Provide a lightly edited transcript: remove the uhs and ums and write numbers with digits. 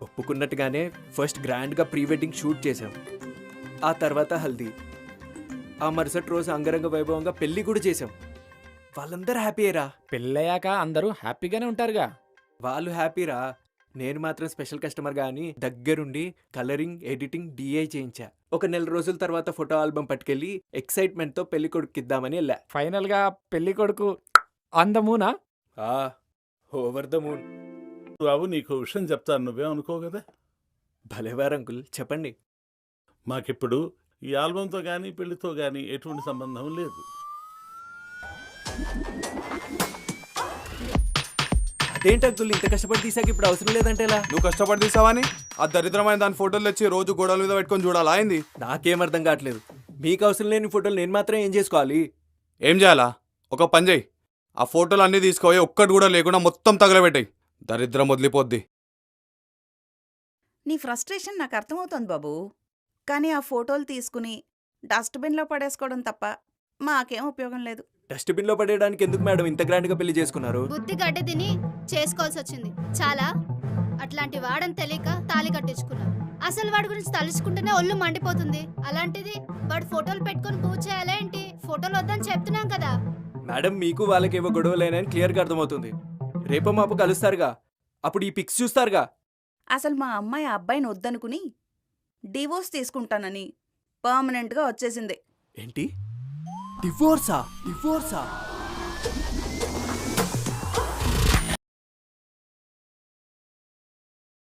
ఒప్పుకున్నట్టుగానే first గ్రాండ్గా pre wedding shoot చేశాం. ఆ తర్వాత హల్దీ. ఆ మరుసటి రోజు అంగరంగ వైభవంగా పెళ్లి కూడా చేశాం. వాళ్ళందరూ హ్యాపీయేరా. పెళ్ళయ్యాక అందరూ హ్యాపీగానే ఉంటారుగా. వాళ్ళు హ్యాపీరా. నేను మాత్రం స్పెషల్ కస్టమర్గా అని దగ్గరుండి కలరింగ్, ఎడిటింగ్, డిఐ చేయించా. ఒక నెల రోజుల తర్వాత ఫోటో ఆల్బమ్ పట్టుకెళ్ళి ఎక్సైట్మెంట్తో పెళ్లి కొడుకిద్దామని వెళ్ళా. ఫైనల్గా పెళ్లి కొడుకు అందమునా? Over the moon. బాబు నీకు విషయం చెప్తాను, నువ్వే అనుకో కదా. భలేవారు అంకుల్, చెప్పండి. మాకిప్పుడు ఈ ఆల్బంతో కానీ పెళ్లితో కానీ ఎటువంటి సంబంధం లేదు. అదేంటి అంకుల్, ఇంత కష్టపడి తీసాక ఇప్పుడు అవసరం లేదంటే ఎలా? నువ్వు కష్టపడి తీసావని ఆ దరిద్రమైన దాని ఫోటోలు తెచ్చి రోజు గోడల మీద పెట్టుకొని చూడాలా అయింది? నాకేం అర్థం కావట్లేదు. మీకు అవసరం లేని ఫోటోలు నేను మాత్రం ఏం చేసుకోవాలి? ఏం చేయాలా? ఒక పని చేయి, ఆ ఫోటోలు అన్నీ తీసుకోయి ఒక్కటి కూడా లేకుండా మొత్తం తగలబెట్టాయి. దరిద్రం వదిలిపోద్ది. నీ ఫ్రస్ట్రేషన్ నాకు అర్థమవుతోంది బాబు. కానీ ఆ ఫోటోలు తీసుకుని డస్ట్బిన్లో పడేసుకోవడం తప్ప మాకేం ఉపయోగం లేదు. డస్ట్బిన్లో పడేయడానికి ఎందుకు మేడం ఇంత గ్రాండ్గా పెళ్లి చేసుకున్నారు? బుద్ధి గడ్డ తిని చేసుకోవాల్సి వచ్చింది. చాలా అట్లాంటి వాడని తెలియక తాళి కట్టించుకున్నా. అసలు వాడి గురించి తలుచుకుంటేనే ఒళ్ళు మండిపోతుంది. అలాంటిది వాడు ఫోటోలు పెట్టుకొని పూజ చేయాలా ఏంటి? ఫోటోలు వద్దని చెప్తున్నాం కదా. మేడం, మీకు వాళ్ళకేవో గొడవలేనని క్లియర్గా అర్థమవుతుంది. రేపో మాపు కలుస్తారుగా, అప్పుడు ఈ పిక్స్ చూస్తారుగా. అసలు మా అమ్మాయి ఆ అబ్బాయిని వద్దనుకుని డివోర్స్ తీసుకుంటానని పర్మనెంట్గా వచ్చేసింది. ఏంటి? డివోర్సా?